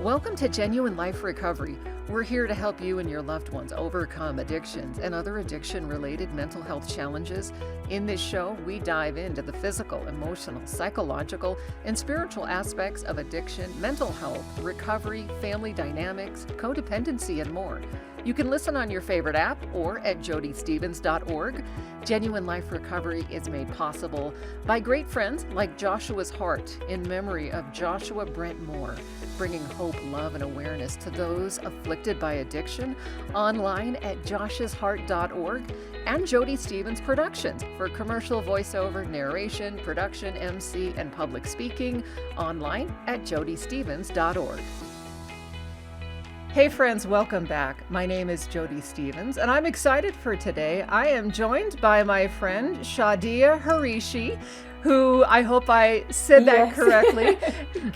Welcome to Genuine Life Recovery. We're here to help you and your loved ones overcome addictions and other addiction-related mental health challenges. In this show, we dive into the physical, emotional, psychological, and spiritual aspects of addiction, mental health, recovery, family dynamics, codependency, and more. You can listen on your favorite app or at jodystevens.org. Genuine Life Recovery is made possible by great friends like Joshua's Heart in memory of Joshua Brent Moore, bringing hope, love, and awareness to those afflicted by addiction, online at joshsheart.org, and Jody Stevens Productions for commercial voiceover, narration, production, MC, and public speaking, online at jodystevens.org. Hey friends, welcome back. My name is Jody Stevens, and I'm excited for today. I am joined by my friend Shadia Hrichi, who I hope I said that correctly.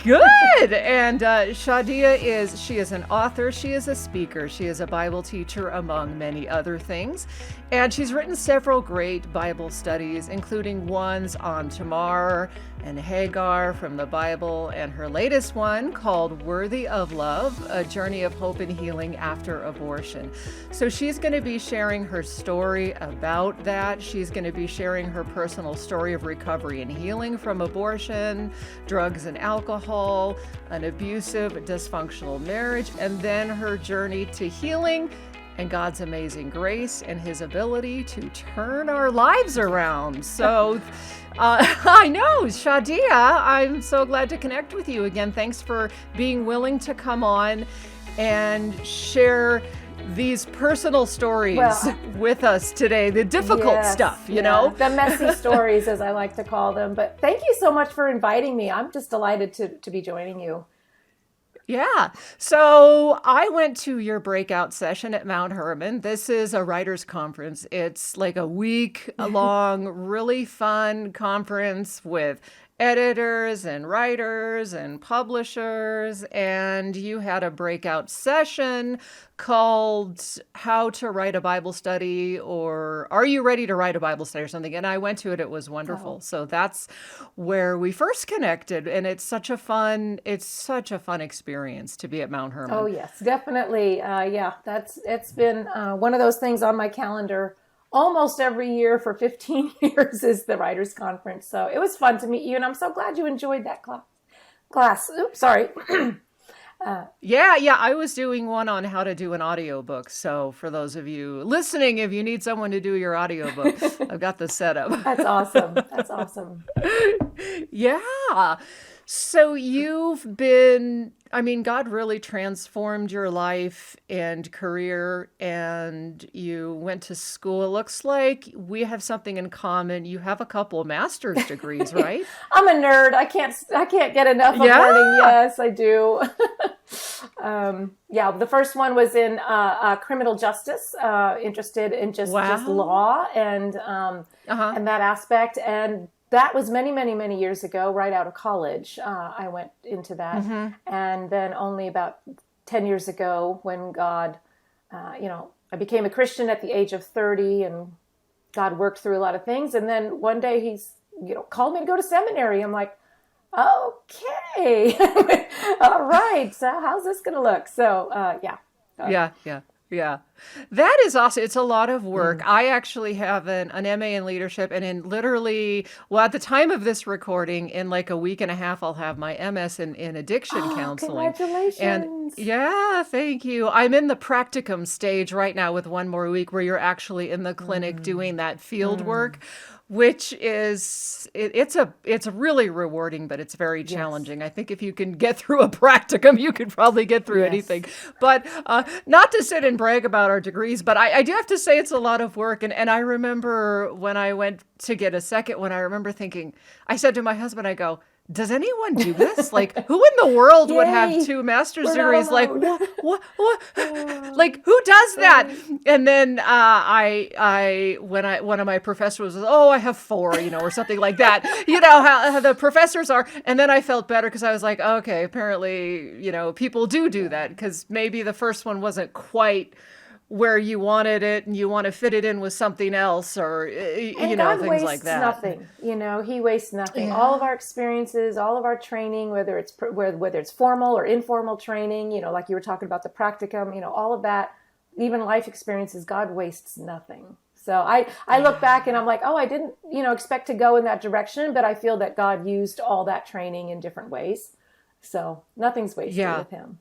Good. And Shadia she is an author, she is a speaker, she is a Bible teacher, among many other things. And she's written several great Bible studies, including ones on Tamar and Hagar from the Bible, and her latest one called Worthy of Love, A Journey of Hope and Healing After Abortion. So she's going to be sharing her story about that. She's going to be sharing her personal story of recovery and healing from abortion, drugs and alcohol, an abusive, dysfunctional marriage, and then her journey to healing and God's amazing grace and his ability to turn our lives around. So I know, Shadia, I'm so glad to connect with you again. Thanks for being willing to come on and share these personal stories with us today, the difficult stuff, you know? The messy stories, as I like to call them. But thank you so much for inviting me. I'm just delighted to be joining you. Yeah. So I went to your breakout session at Mount Hermon. This is a writers' conference. It's like a week long, really fun conference with editors and writers and publishers. And you had a breakout session called How to Write a Bible Study, or Are You Ready to Write a Bible Study, or something. And I went to it. It was wonderful. Oh. So that's where we first connected. And it's such a fun experience to be at Mount Hermon. Oh, yes, definitely. It's been one of those things on my calendar almost every year for 15 years is the writers' conference. So it was fun to meet you. And I'm so glad you enjoyed that class. Oops, sorry. Yeah, I was doing one on how to do an audiobook. So for those of you listening, if you need someone to do your audiobook, I've got the setup. That's awesome. Yeah. So God really transformed your life and career, and you went to school. It looks like we have something in common. You have a couple of master's degrees, right? I'm a nerd. I can't get enough of learning. Yes, I do. The first one was in criminal justice, interested in just law and that aspect. And that was many, many, many years ago, right out of college. I went into that. Mm-hmm. And then only about 10 years ago when God, I became a Christian at the age of 30, and God worked through a lot of things. And then one day he's, called me to go to seminary. I'm like, okay, all right. So how's this going to look? So, Yeah. That is awesome. It's a lot of work. I actually have an MA in leadership, and at the time of this recording, in like a week and a half, I'll have my MS in addiction counseling. Congratulations. And yeah, thank you. I'm in the practicum stage right now with one more week where you're actually in the clinic doing that field work, which is, it's really rewarding, but it's very challenging. I think if you can get through a practicum, you could probably get through anything. But not to sit and brag about our degrees, but I do have to say it's a lot of work. And I remember when I went to get a second one, I remember thinking, I said to my husband, I go, does anyone do this? Like, who in the world would have two master's degrees? Like, what? Like, who does that? And then one of my professors was, I have 4, or something like that. How the professors are. And then I felt better because I was like, okay, apparently, people do that, because maybe the first one wasn't quite where you wanted it and you want to fit it in with something else, or, And you know, God things like wastes that. nothing. You know, He wastes nothing. Yeah. All of our experiences, all of our training, whether it's formal or informal training, you know, like you were talking about the practicum, you know, all of that, even life experiences, God wastes nothing. So I look back and I'm like, oh, I didn't, you know, expect to go in that direction, but I feel that God used all that training in different ways. So nothing's wasted Yeah. with Him.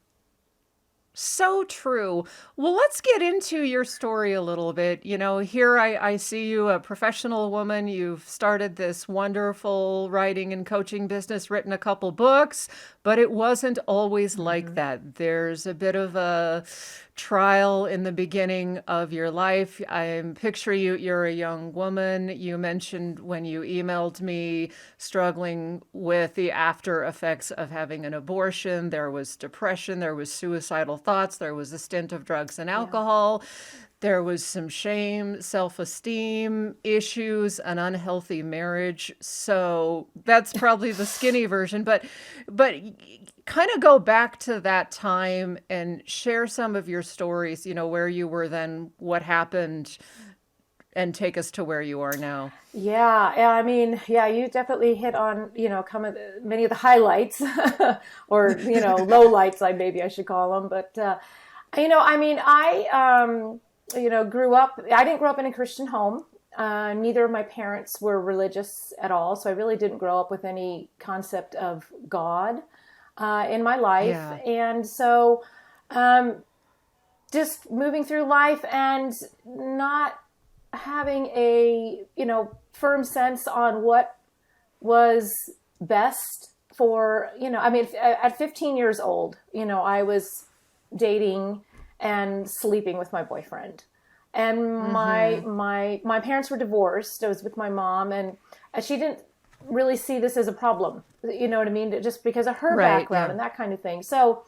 So true. Well, let's get into your story a little bit. You know, here I see you, a professional woman. You've started this wonderful writing and coaching business, written a couple books, but it wasn't always like that. There's a bit of a trial in the beginning of your life. I'm picturing you're a young woman. You mentioned when you emailed me struggling with the after effects of having an abortion. There was depression, there was suicidal thoughts, there was a stint of drugs and Yeah. alcohol. There was some shame, self-esteem issues, an unhealthy marriage. So that's probably the skinny version, but kind of go back to that time and share some of your stories, you know, where you were then, what happened, and take us to where you are now. Yeah, I mean, yeah, you definitely hit on, you know, many of the highlights or, you know, low lights, maybe I should call them. But, you know, I mean, you know, I didn't grow up in a Christian home. Neither of my parents were religious at all. So I really didn't grow up with any concept of God in my life. Yeah. And so just moving through life and not having a, you know, firm sense on what was best for, you know, I mean, at 15 years old, you know, I was dating and sleeping with my boyfriend. And my parents were divorced. I was with my mom, and she didn't really see this as a problem. You know what I mean? Just because of her background and that kind of thing. So,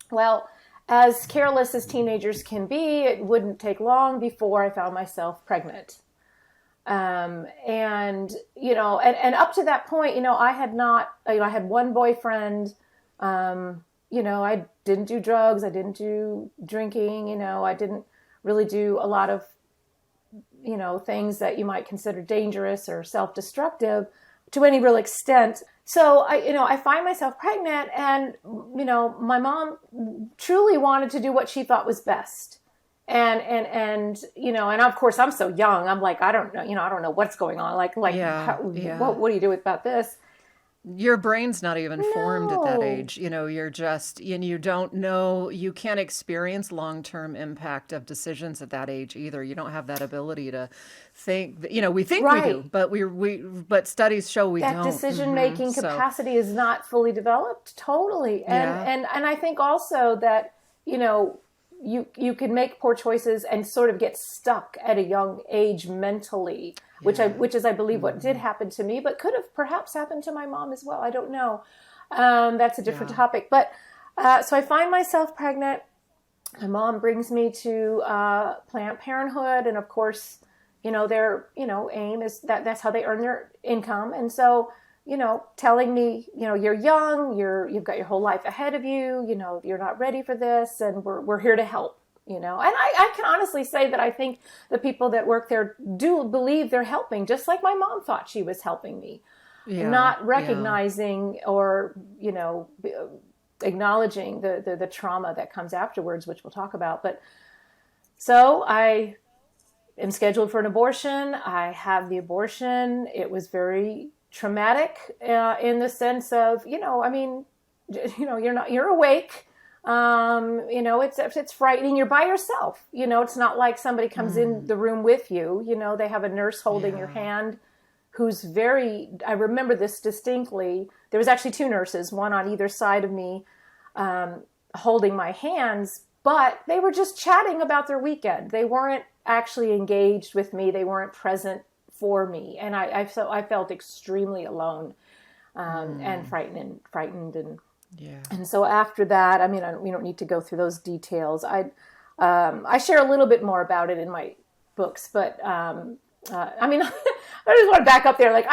well, as careless as teenagers can be, it wouldn't take long before I found myself pregnant. And, you know, and up to that point, you know, I had not, you know, I had one boyfriend. You know, I didn't do drugs. I didn't do drinking. You know, I didn't really do a lot of, you know, things that you might consider dangerous or self-destructive to any real extent. So I find myself pregnant, and, you know, my mom truly wanted to do what she thought was best. And, you know, and of course I'm so young. I'm like, I don't know, you know, I don't know what's going on. What do you do about this? Your brain's not even formed at that age. You know, you're just, and you don't know, you can't experience long-term impact of decisions at that age either. You don't have that ability to think, you know, we think we do, but but studies show we don't. That decision-making capacity is not fully developed. Totally. And I think also that, you know, you can make poor choices and sort of get stuck at a young age mentally, which is, I believe, what did happen to me, but could have perhaps happened to my mom as well. I don't know. That's a different topic. But so I find myself pregnant. My mom brings me to Planned Parenthood, and of course, you know, their, you know, aim is that's how they earn their income. And so, you know, telling me, you know, you're young, you've got your whole life ahead of you, you know, you're not ready for this, and we're here to help, you know. And I can honestly say that I think the people that work there do believe they're helping, just like my mom thought she was helping me, not recognizing or, you know, acknowledging the trauma that comes afterwards, which we'll talk about. But so I am scheduled for an abortion. I have the abortion. It was very traumatic in the sense of, you know, I mean, you know, you're awake. You know, it's frightening. You're by yourself. You know, it's not like somebody comes in the room with you. You know, they have a nurse holding your hand who's I remember this distinctly. There was actually two nurses, one on either side of me, holding my hands, but they were just chatting about their weekend. They weren't actually engaged with me. They weren't present for me. And I felt extremely alone, and frightened. And so after that, I mean, we don't need to go through those details. I share a little bit more about it in my books, but I mean, I just want to back up there. Like,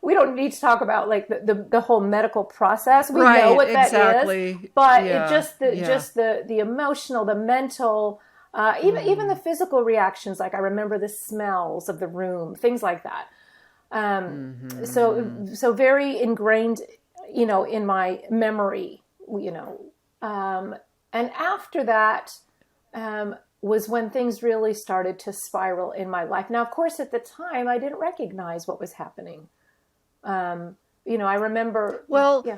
we don't need to talk about like the whole medical process. We know what that is, but just the emotional, the mental, Even the physical reactions, like I remember the smells of the room, things like that. So very ingrained, in my memory, and after that was when things really started to spiral in my life. Now, of course, at the time, I didn't recognize what was happening. I remember. Well, yeah.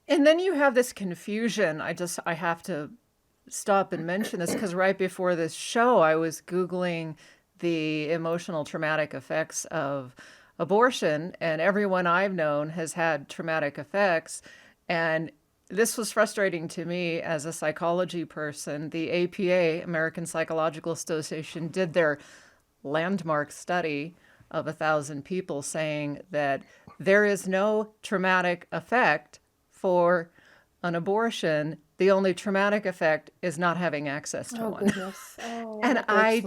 And then you have this confusion. I have to stop and mention this because right before this show, I was Googling the emotional traumatic effects of abortion, and everyone I've known has had traumatic effects. And this was frustrating to me as a psychology person. The APA, American Psychological Association, did their landmark study of 1,000 people saying that there is no traumatic effect for an abortion. The only traumatic effect is not having access to one. Goodness. Oh, and I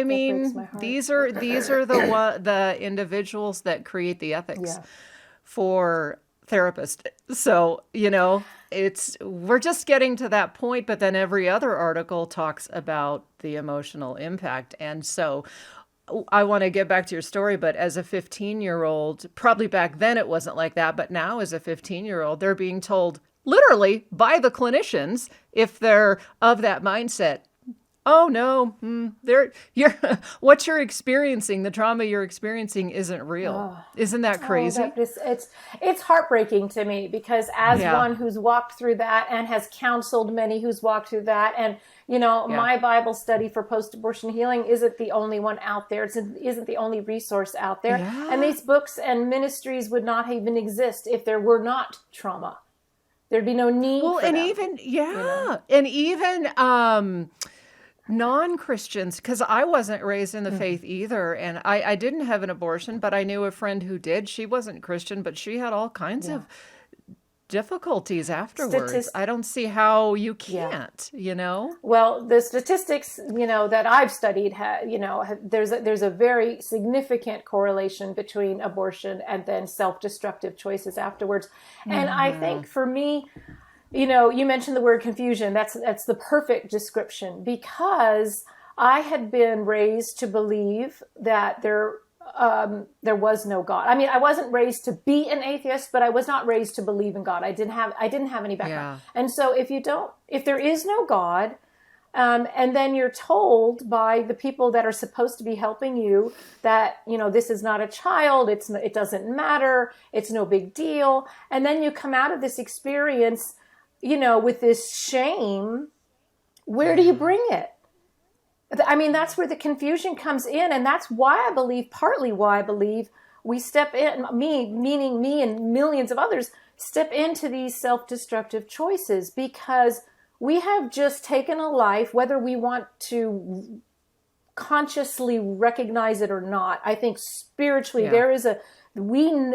mean, these are the individuals that create the ethics for therapists. So, we're just getting to that point, but then every other article talks about the emotional impact. And so I want to get back to your story, but as a 15-year-old, probably back then it wasn't like that, but now as a 15-year-old, they're being told literally by the clinicians, if they're of that mindset, oh no, what you're experiencing, the trauma you're experiencing isn't real. Isn't that crazy? It's heartbreaking to me because as one who's walked through that and has counseled many who's walked through that, and my Bible study for post-abortion healing isn't the only one out there. It isn't the only resource out there. Yeah. And these books and ministries would not even exist if there were not trauma. There'd be no need for them. And even non-Christians, because I wasn't raised in the faith either, and I didn't have an abortion, but I knew a friend who did. She wasn't Christian, but she had all kinds of difficulties afterwards. I don't see how you can't, Well, the statistics, that I've studied, there's a very significant correlation between abortion and then self-destructive choices afterwards. And I think for me, you mentioned the word confusion. That's the perfect description, because I had been raised to believe that there was no God. I mean, I wasn't raised to be an atheist, but I was not raised to believe in God. I didn't have any background. Yeah. And so if there is no God, and then you're told by the people that are supposed to be helping you that, this is not a child, it doesn't matter, it's no big deal. And then you come out of this experience, with this shame, where do you bring it? I mean, that's where the confusion comes in. And that's partly why I believe we step in, meaning me and millions of others, step into these self-destructive choices, because we have just taken a life, whether we want to consciously recognize it or not. I think spiritually there is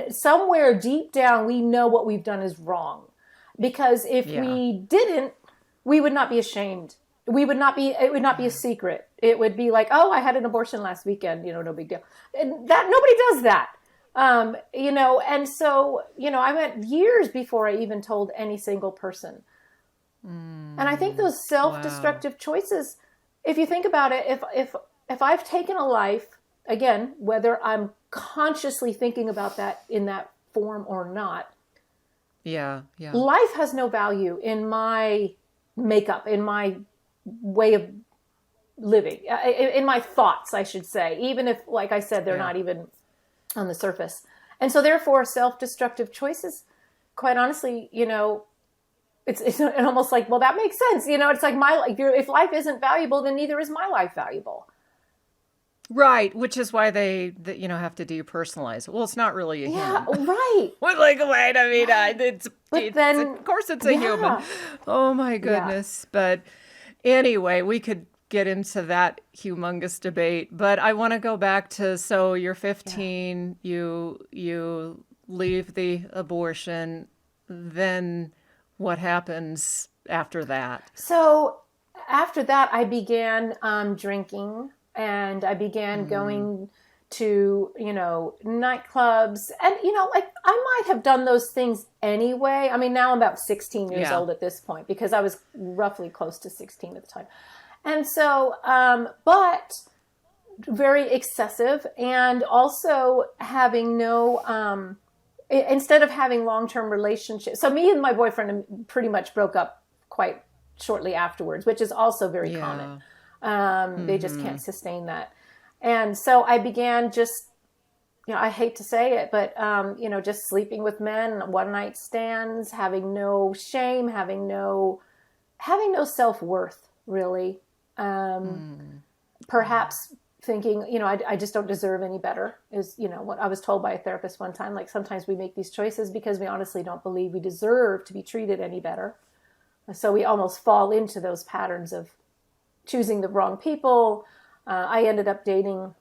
somewhere deep down, we know what we've done is wrong. Because if we didn't, we would not be ashamed. It would not be a secret. It would be like, oh, I had an abortion last weekend, no big deal. And that nobody does that. And so, I went years before I even told any single person. And I think those self-destructive choices, if you think about it, if I've taken a life, again, whether I'm consciously thinking about that in that form or not, life has no value in my makeup, in my way of living, in my thoughts, I should say, even if, like I said, they're not even on the surface. And so therefore self-destructive choices, quite honestly, it's almost like, well, that makes sense. It's like my life. If life isn't valuable, then neither is my life valuable. Right, which is why they have to depersonalize it. Well, it's not really a human. Yeah, right. We're like, wait, I mean, of course it's a human. Oh my goodness. Yeah. But anyway, we could get into that humongous debate. But I want to go back to, so you're 15, you leave the abortion, then what happens after that? So after that, I began drinking. And I began going to, nightclubs. And, I might have done those things anyway. I mean, now I'm about 16 years old at this point, because I was roughly close to 16 at the time. And so, but very excessive, and also having no, instead of having long-term relationships. So me and my boyfriend pretty much broke up quite shortly afterwards, which is also very common. They just can't sustain that. And so I began just, I hate to say it, but, just sleeping with men, one night stands, having no shame, having no self-worth, really. Perhaps thinking, I just don't deserve any better is, what I was told by a therapist one time. Like, sometimes we make these choices because we honestly don't believe we deserve to be treated any better. So we almost fall into those patterns of choosing the wrong people. I ended up dating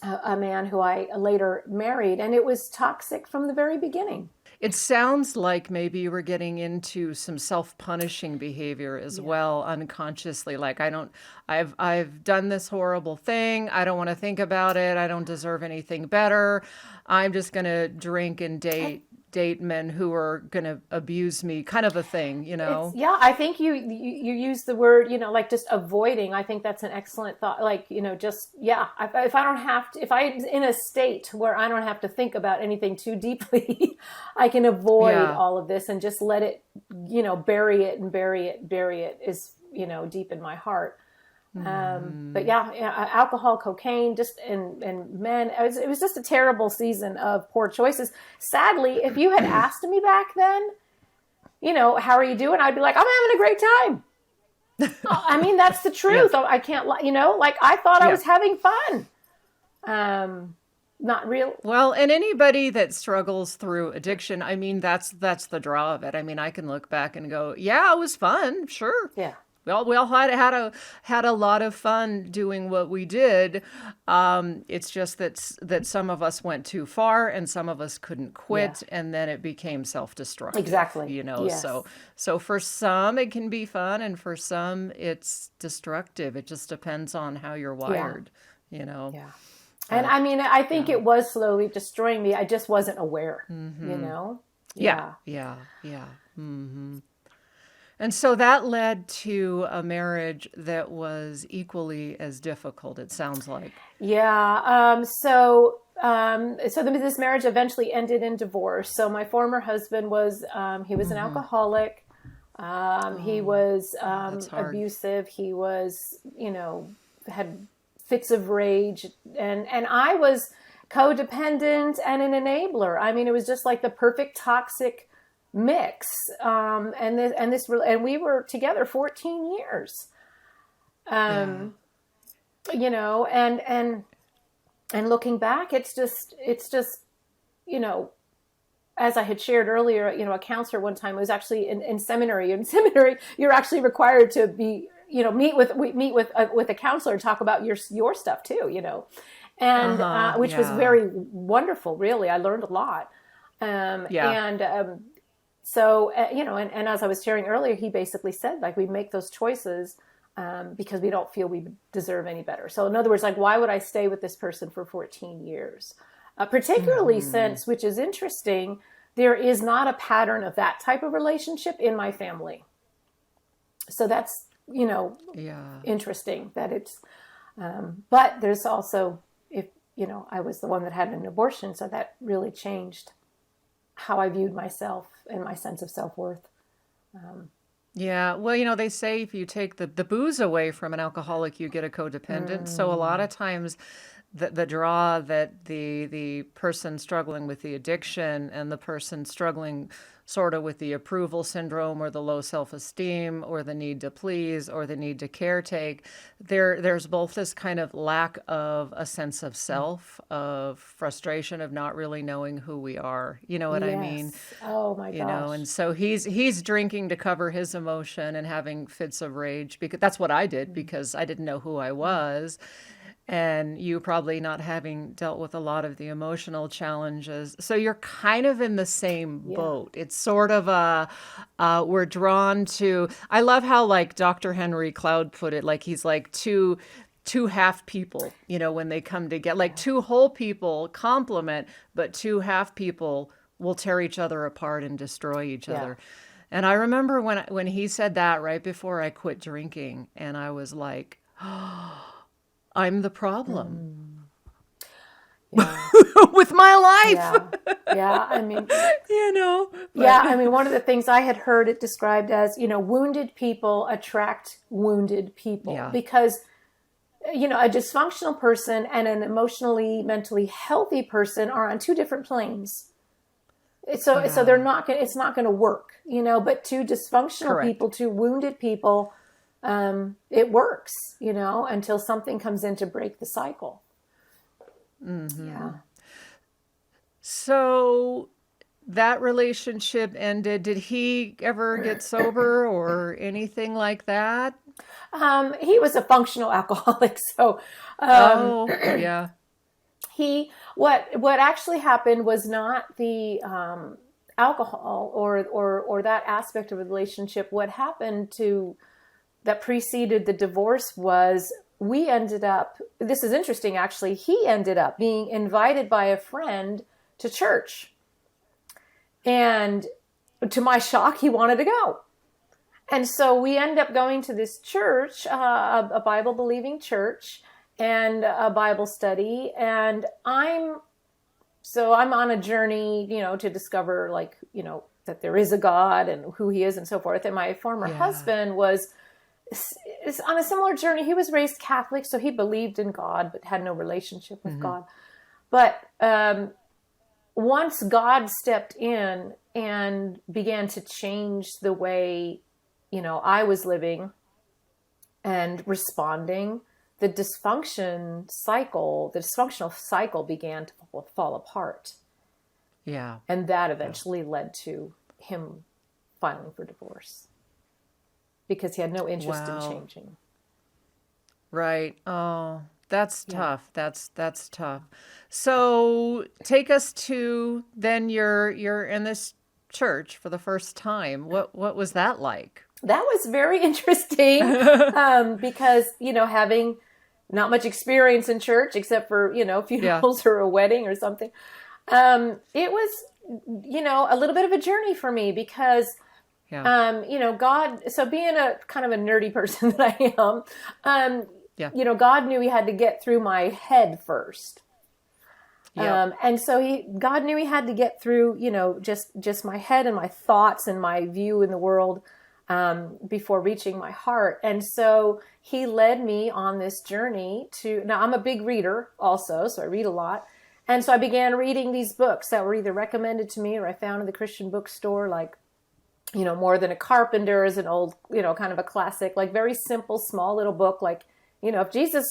a man who I later married, and it was toxic from the very beginning. It sounds like maybe you were getting into some self-punishing behavior as well, unconsciously. Like, I've done this horrible thing. I don't want to think about it. I don't deserve anything better. I'm just going to drink and date men who are going to abuse me, kind of a thing, I think you use the word, like just avoiding. I think that's an excellent thought. Like, if I don't have to, if I'm in a state where I don't have to think about anything too deeply, I can avoid all of this and just let it, bury it is, deep in my heart. But alcohol, cocaine, just and men, it was just a terrible season of poor choices. Sadly, if you had asked me back then, how are you doing? I'd be like, I'm having a great time. I mean, that's the truth. I can't, like I thought I was having fun. Not real. Well, and anybody that struggles through addiction, I mean, that's the draw of it. I mean, I can look back and go, yeah, it was fun. Sure. Yeah. We all had a lot of fun doing what we did. It's just that some of us went too far and some of us couldn't quit, and then it became self-destructive. Exactly. Yes. So for some it can be fun, and for some it's destructive. It just depends on how you're wired. Yeah. And I mean, I think it was slowly destroying me. I just wasn't aware. Yeah. Mm-hmm. And so that led to a marriage that was equally as difficult, it sounds like. Yeah. So this marriage eventually ended in divorce. So my former husband was, he was an alcoholic. He was abusive. He was, had fits of rage. And I was codependent and an enabler. I mean, it was just like the perfect toxic mix, and we were together 14 years, and looking back, it's just, as I had shared earlier, a counselor one time was actually in seminary. In seminary, you're actually required to be, meet with a counselor and talk about your stuff too, and which was very wonderful. Really, I learned a lot. So, and as I was sharing earlier, he basically said, like, we make those choices because we don't feel we deserve any better. So in other words, like, why would I stay with this person for 14 years? Particularly since, which is interesting, there is not a pattern of that type of relationship in my family. So that's, interesting that it's, but there's also, I was the one that had an abortion, so that really changed how I viewed myself and my sense of self-worth. Well, they say if you take the booze away from an alcoholic, you get a codependent. So a lot of times the draw that the person struggling with the addiction and the person struggling sort of with the approval syndrome or the low self-esteem or the need to please or the need to caretake, there's both this kind of lack of a sense of self, of frustration of not really knowing who we are. You know what I mean? Oh my gosh. And so he's drinking to cover his emotion and having fits of rage, because that's what I did, because I didn't know who I was. And you probably not having dealt with a lot of the emotional challenges. So you're kind of in the same boat. It's sort of we're drawn to, I love how, like, Dr. Henry Cloud put it, like, he's like two half people, when they come together, like two whole people complement, but two half people will tear each other apart and destroy each other. And I remember when he said that right before I quit drinking, and I was like, oh, I'm the problem. Yeah. With my life. Yeah. I mean, one of the things I had heard it described as, wounded people attract wounded people because, a dysfunctional person and an emotionally, mentally healthy person are on two different planes. So they're not going. It's not going to work, But two dysfunctional people, two wounded people, it works, until something comes in to break the cycle. Mm-hmm. Yeah. So that relationship ended. Did he ever get sober or anything like that? He was a functional alcoholic, so what actually happened was not the alcohol or that aspect of the relationship. What happened that preceded the divorce was we ended up, this is interesting actually, he ended up being invited by a friend to church. And to my shock, he wanted to go. And so we end up going to this church, a Bible-believing church, and a Bible study. And I'm on a journey, to discover that there is a God and who he is and so forth. And my former husband is on a similar journey. He was raised Catholic, so he believed in God, but had no relationship with God. But once God stepped in and began to change the way, I was living and responding, the dysfunctional cycle began to fall apart. Yeah. And that eventually led to him filing for divorce because he had no interest in changing. Right. Oh, that's tough. That's tough. So take us to then you're in this church for the first time. What was that like? That was very interesting because, having not much experience in church except for, funerals or a wedding or something. It was, a little bit of a journey for me because, God, so being a kind of a nerdy person that I am, God knew he had to get through my head first. Yep. And so God knew he had to get through, just my head and my thoughts and my view in the world before reaching my heart. And so he led me on this journey now I'm a big reader also, so I read a lot. And so I began reading these books that were either recommended to me or I found in the Christian bookstore, like, More Than a Carpenter is an old, kind of a classic, like very simple, small little book. Like, if Jesus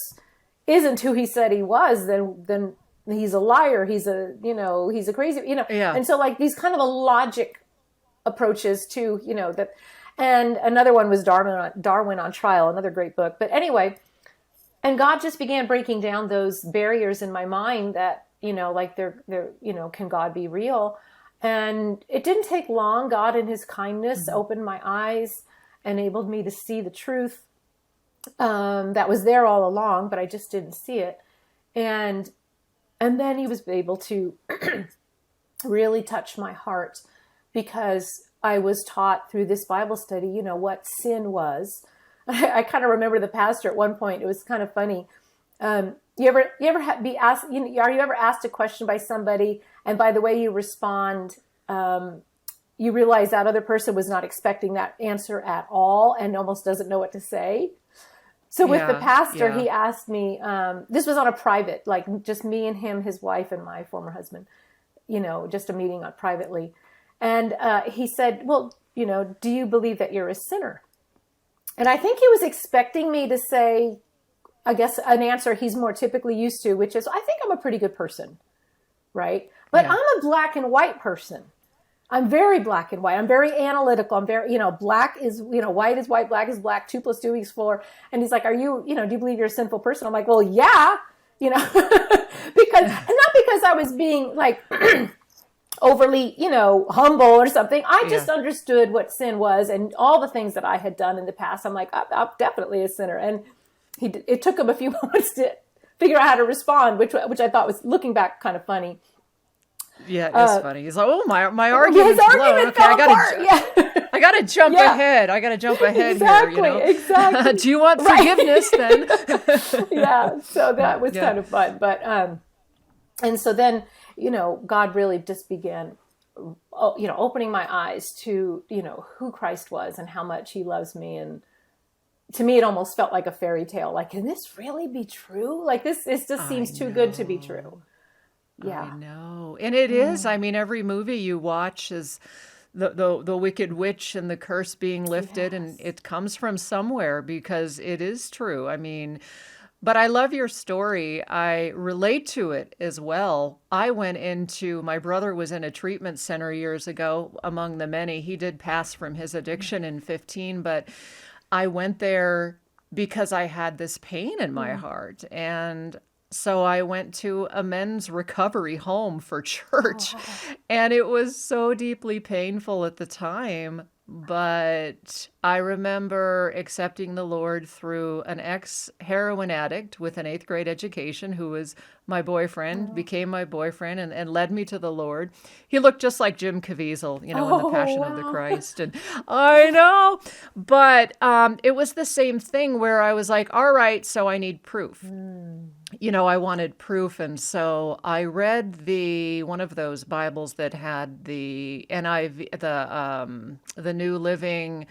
isn't who he said he was, then he's a liar. He's a crazy, And so like these kind of a logic approaches to, that. And another one was Darwin on Trial, another great book. But anyway, and God just began breaking down those barriers in my mind that, like they're can God be real? And it didn't take long. God in his kindness opened my eyes, enabled me to see the truth that was there all along, but I just didn't see it. And then he was able to really touch my heart because I was taught through this Bible study, what sin was. I kind of remember the pastor at one point. It was kind of funny. You ever be asked? Are you ever asked a question by somebody, and by the way you respond, you realize that other person was not expecting that answer at all, and almost doesn't know what to say. So with the pastor, he asked me. This was on a private, like just me and him, his wife, and my former husband. Just a meeting privately. And he said, well, do you believe that you're a sinner? And I think he was expecting me to say, I guess, an answer he's more typically used to, which is, I think I'm a pretty good person, right? But I'm a black and white person. I'm very black and white. I'm very analytical. I'm very, black is, white is white, black is black, 2 + 2 = 4. And he's like, do you believe you're a sinful person? I'm like, well, yeah, and not because I was being like, overly, humble or something. I just understood what sin was and all the things that I had done in the past. I'm like, I'm definitely a sinner. And it took him a few moments to figure out how to respond, which I thought was, looking back, kind of funny. Yeah, it's funny. He's like, oh, my argument's blown. Okay, I gotta to jump ahead. I got to jump ahead here, Exactly. Do you want forgiveness then? Yeah. So that was kind of fun. But, and so then, God really just began, opening my eyes to, who Christ was and how much he loves me. And to me, it almost felt like a fairy tale. Like, can this really be true? Like this just seems too good to be true. Yeah. I know. And it is. I mean, every movie you watch is the wicked witch and the curse being lifted, and it comes from somewhere because it is true. I mean, but I love your story. I relate to it as well. My brother was in a treatment center years ago, among the many. He did pass from his addiction in 15, but I went there because I had this pain in my heart. And so I went to a men's recovery home for church, and it was so deeply painful at the time. But I remember accepting the Lord through an ex-heroin addict with an 8th grade education who was my boyfriend, became my boyfriend, and led me to the Lord. He looked just like Jim Caviezel, in The Passion of the Christ. And I know, but it was the same thing where I was like, all right, so I need proof. I wanted proof, and so I read one of those Bibles that had the NIV, the New Living,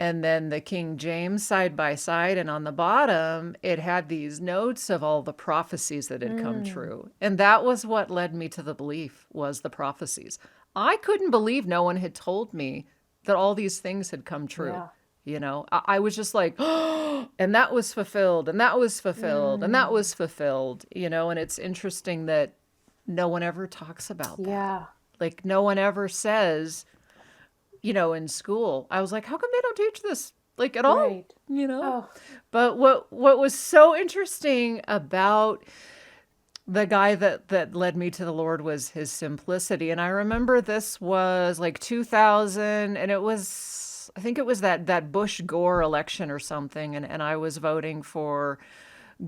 and then the King James side by side, and on the bottom it had these notes of all the prophecies that had come true, and that was what led me to the belief, was the prophecies. I couldn't believe no one had told me that all these things had come true. I was just like, oh, and that was fulfilled, and that was fulfilled, and that was fulfilled, and it's interesting that no one ever talks about that. Yeah. Like, no one ever says, in school. I was like, how come they don't teach this, like, at all? Right. But what was so interesting about the guy that led me to the Lord was his simplicity. And I remember this was like 2000, and I think it was that Bush Gore election or something, and I was voting for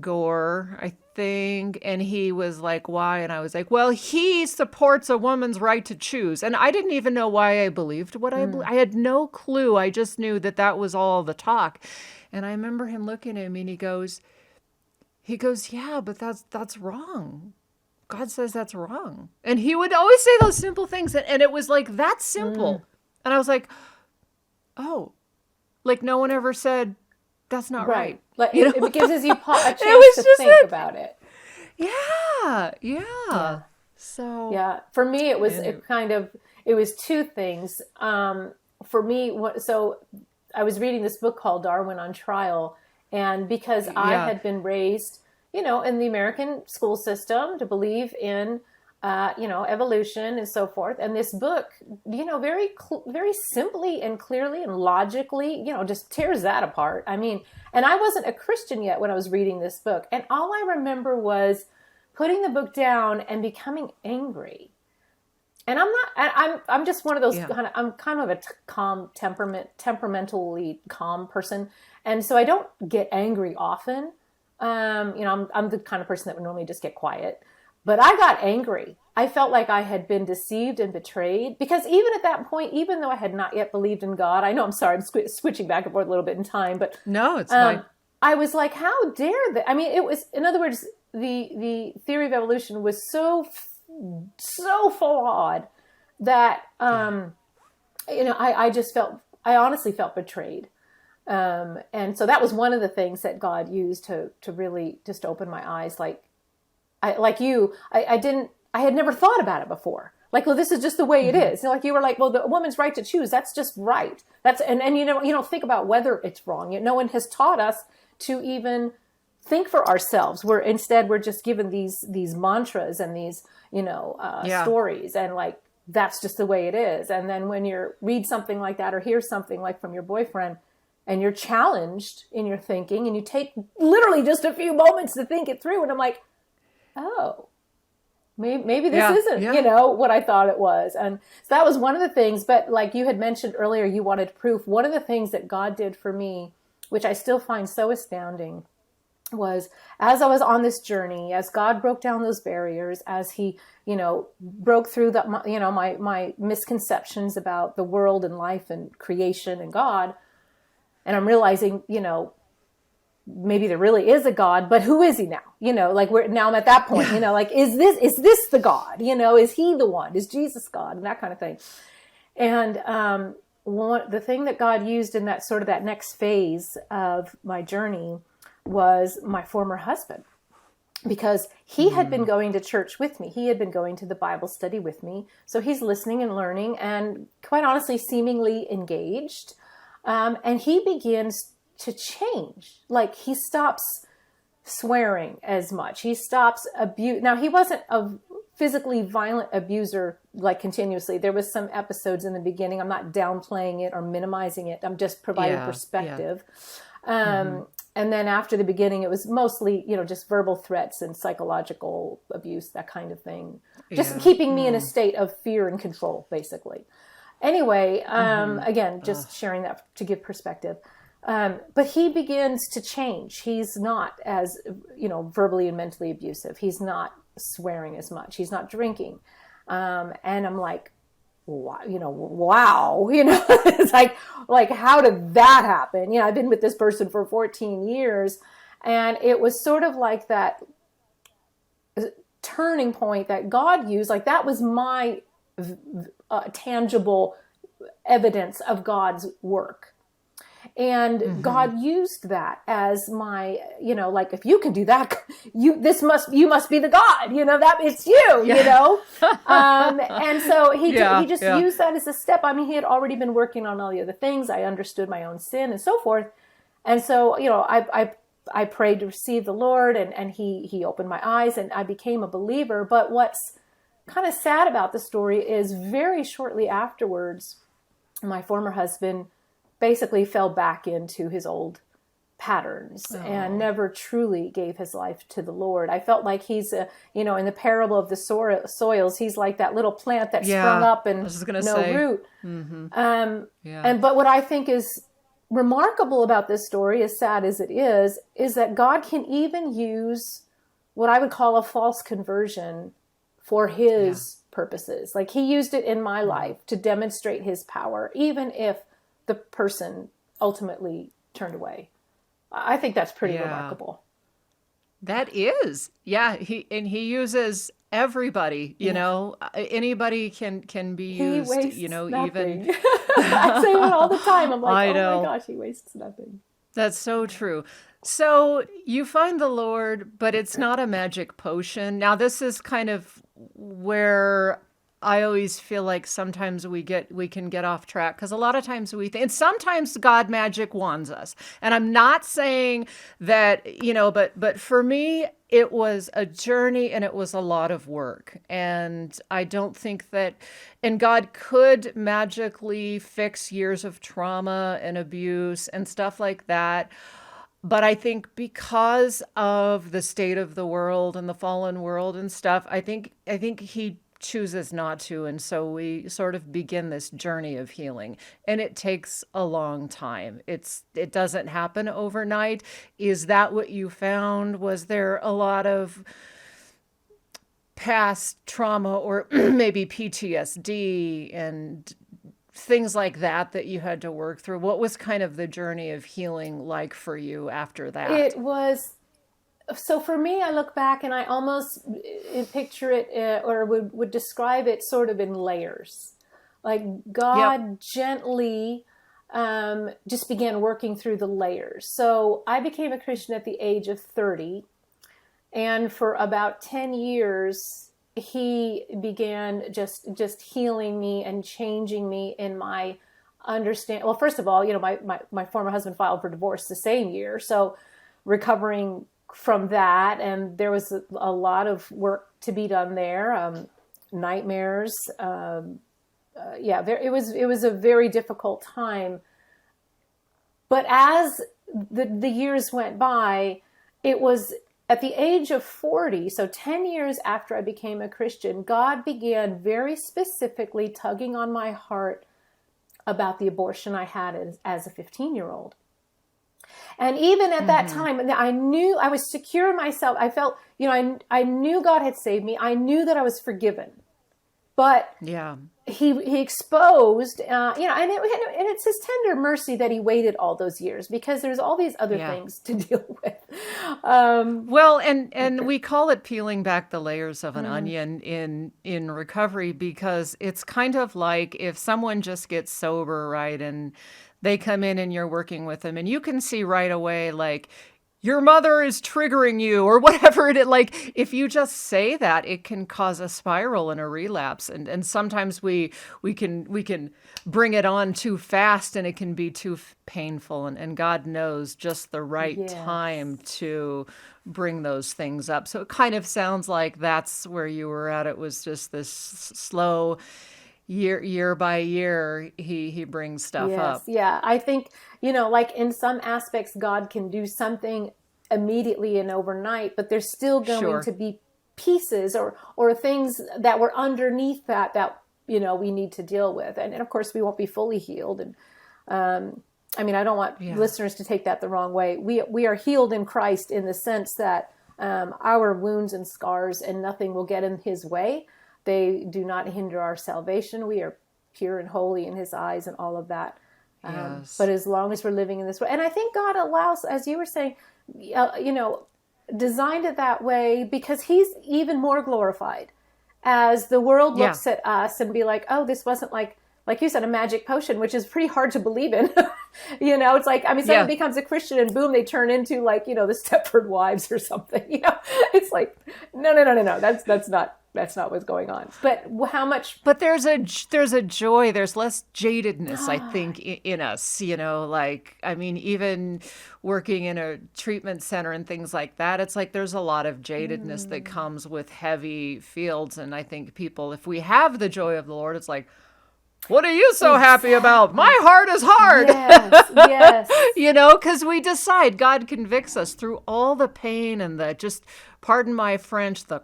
Gore, I think, and he was like, why? And I was like, well, he supports a woman's right to choose. And I didn't even know why I believed what I believed. I had no clue. I just knew that was all the talk. And I remember him looking at me, and he goes, yeah, but that's wrong. God says that's wrong. And he would always say those simple things, and it was like, that's simple. And I was like, oh, like no one ever said that's not right. Like it gives you a chance to think about it. Yeah. So for me, it was two things. For me, so I was reading this book called Darwin on Trial, and because I had been raised, in the American school system to believe in evolution and so forth. And this book, very, very simply and clearly and logically, just tears that apart. I mean, and I wasn't a Christian yet when I was reading this book. And all I remember was putting the book down and becoming angry. And I'm just one of those I'm kind of a calm temperamentally calm person. And so I don't get angry often. I'm the kind of person that would normally just get quiet. But I got angry. I felt like I had been deceived and betrayed, because even at that point, even though I had not yet believed in God, I know, I'm sorry, I'm switching back and forth a little bit in time, but no, it's fine. I was like, how dare they? I mean, it was, in other words, the theory of evolution was so flawed that, I honestly felt betrayed. And so that was one of the things that God used to really just open my eyes. I had never thought about it before. Like, well, this is just the way it is. Like you were like, well, the woman's right to choose, that's just right. And you don't think about whether it's wrong. No one has taught us to even think for ourselves. We're just given these mantras and these, stories, and like, that's just the way it is. And then when you read something like that or hear something like from your boyfriend, and you're challenged in your thinking, and you take literally just a few moments to think it through, and I'm like, oh, maybe this isn't, what I thought it was. And so that was one of the things. But like you had mentioned earlier, you wanted proof. One of the things that God did for me, which I still find so astounding, was as I was on this journey, as God broke down those barriers, as he, broke through my misconceptions about the world and life and creation and God. And I'm realizing, maybe there really is a God, but who is he now? Now I'm at that point, is this the God? Is he the one? Is Jesus God? And that kind of thing. And the thing that God used in that sort of that next phase of my journey was my former husband, because he had been going to church with me. He had been going to the Bible study with me. So he's listening and learning and, quite honestly, seemingly engaged. And he begins to change. Like, he stops swearing as much. He stops abuse. Now, he wasn't a physically violent abuser, like, continuously. There was some episodes in the beginning. I'm not downplaying it or minimizing it. I'm just providing perspective. Yeah. And then after the beginning, it was mostly, just verbal threats and psychological abuse, that kind of thing. Just keeping me in a state of fear and control, basically. Anyway, again, just sharing that to give perspective. But he begins to change. He's not as, verbally and mentally abusive. He's not swearing as much. He's not drinking. And I'm like, wow, it's like, how did that happen? I've been with this person for 14 years. And it was sort of like that turning point that God used. Like, that was my tangible evidence of God's work. And God used that as my, if you can do that, you must be the God, that it's you, and so he just used that as a step. I mean, he had already been working on all the other things. I understood my own sin and so forth. And so, I prayed to receive the Lord, and he opened my eyes and I became a believer. But what's kind of sad about the story is very shortly afterwards, my former husband basically fell back into his old patterns and never truly gave his life to the Lord. I felt like he's, in the parable of the soils, he's like that little plant that sprung up and no root. But what I think is remarkable about this story, as sad as it is that God can even use what I would call a false conversion for his purposes. Like, he used it in my life to demonstrate his power, even if the person ultimately turned away. I think that's pretty remarkable. That is. Yeah. He uses everybody, anybody can be used, nothing. even. I say it all the time. I'm like, oh my gosh, he wastes nothing. That's so true. So you find the Lord, but it's not a magic potion. Now, this is kind of where I always feel like sometimes we can get off track, because a lot of times we think, and sometimes God magic wands us. And I'm not saying that, but for me, it was a journey and it was a lot of work. And I don't think that, and God could magically fix years of trauma and abuse and stuff like that. But I think because of the state of the world and the fallen world and stuff, I think he chooses not to. And so we sort of begin this journey of healing, and it takes a long time. It doesn't happen overnight. Is that what you found? Was there a lot of past trauma or maybe PTSD and things like that you had to work through? What was kind of the journey of healing like for you after that? It was, so for me, I look back and I almost picture it or would describe it sort of in layers. Like, God gently just began working through the layers. So I became a Christian at the age of 30. And for about 10 years, he began just healing me and changing me in my understanding. Well, first of all, my former husband filed for divorce the same year. So recovering from that, and there was a lot of work to be done there. Nightmares. It was a very difficult time. But as the years went by, it was at the age of 40, so 10 years after I became a Christian, God began very specifically tugging on my heart about the abortion I had as a 15-year-old. And even at that time, I knew I was secure in myself. I felt, I knew God had saved me. I knew that I was forgiven. But he exposed, and it's his tender mercy that he waited all those years, because there's all these other things to deal with. Well, and we call it peeling back the layers of an onion in recovery, because it's kind of like if someone just gets sober, right, and they come in and you're working with them, and you can see right away, like, your mother is triggering you, or whatever it is. Like, if you just say that, it can cause a spiral and a relapse. And sometimes we can bring it on too fast, and it can be too painful. And God knows just the right time to bring those things up. So it kind of sounds like that's where you were at. It was just this slow, year by year, he brings stuff up. Yeah, I think, like in some aspects, God can do something immediately and overnight, but there's still going to be pieces or things that were underneath that we need to deal with. And of course, we won't be fully healed. And I don't want listeners to take that the wrong way. We are healed in Christ, in the sense that our wounds and scars and nothing will get in his way. They do not hinder our salvation. We are pure and holy in his eyes and all of that. But as long as we're living in this way, and I think God allows, as you were saying, designed it that way because he's even more glorified as the world looks at us and be like, oh, this wasn't like you said, a magic potion, which is pretty hard to believe in. It's like, someone becomes a Christian and boom, they turn into the Stepford Wives or something. It's like, no. That's not what's going on. But how much? But there's a joy. There's less jadedness, I think, in us. Even working in a treatment center and things like that, it's like there's a lot of jadedness that comes with heavy fields. And I think people, if we have the joy of the Lord, it's like, what are you so happy about? My heart is hard. Yes. Because we decide, God convicts us through all the pain and the, just pardon my French, the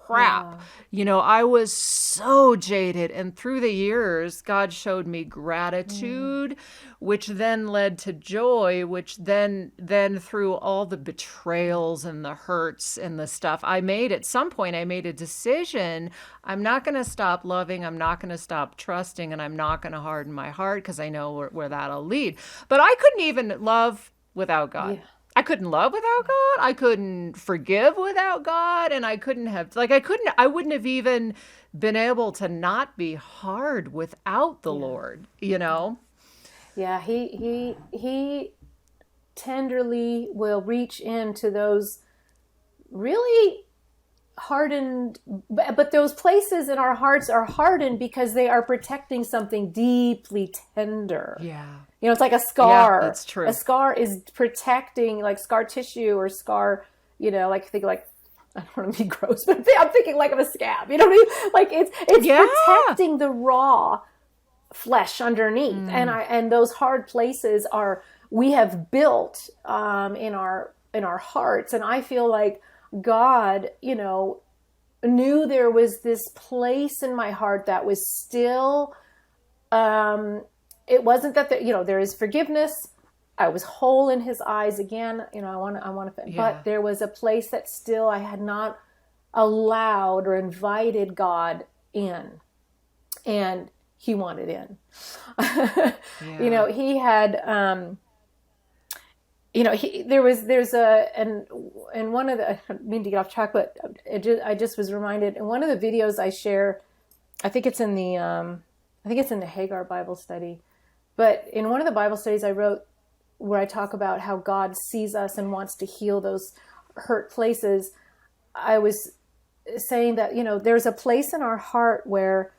crap. I was so jaded, and through the years, God showed me gratitude, which then led to joy, which then through all the betrayals and the hurts and the stuff, at some point I made a decision. I'm not going to stop loving. I'm not going to stop trusting, and I'm not going to harden my heart, because I know where that'll lead. But I couldn't even love without God. Yeah. I couldn't love without God. I couldn't forgive without God. And I wouldn't have even been able to not be hard without the Lord, Yeah, he tenderly will reach into those really hardened, but those places in our hearts are hardened because they are protecting something deeply tender. Yeah. It's like a scar. Yeah, that's true. A scar is protecting, like scar tissue or scar, I don't want to be gross, but I'm thinking like of a scab. You know what I mean? Like it's protecting the raw flesh underneath. And those hard places we have built in our hearts. And I feel like God, knew there was this place in my heart that was still, it wasn't that there is forgiveness. I was whole in his eyes again. I want to, but there was a place that still I had not allowed or invited God in, and he wanted in. He had, there's and one of the, I don't mean to get off track, but I just was reminded in one of the videos I share, I think it's in the Hagar Bible study, but in one of the Bible studies I wrote where I talk about how God sees us and wants to heal those hurt places, I was saying that, there's a place in our heart where,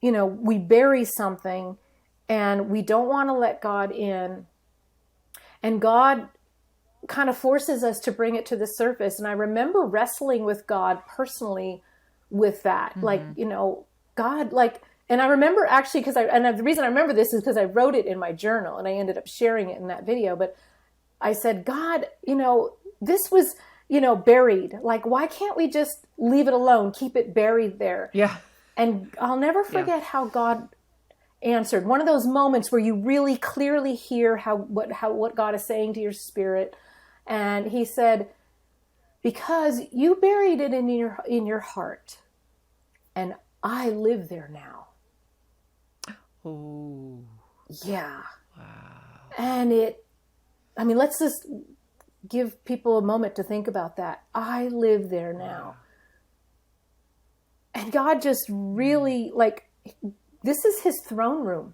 we bury something and we don't want to let God in. And God kind of forces us to bring it to the surface. And I remember wrestling with God personally with that. God, and I remember actually, and the reason I remember this is because I wrote it in my journal and I ended up sharing it in that video. But I said, God, this was, buried. Like, why can't we just leave it alone? Keep it buried there. Yeah. And I'll never forget how God answered. One of those moments where you really clearly hear what God is saying to your spirit. And he said, because you buried it in your heart, and I live there now. Oh. Yeah. Wow. And let's just give people a moment to think about that. I live there now. Wow. And God just really, this is his throne room.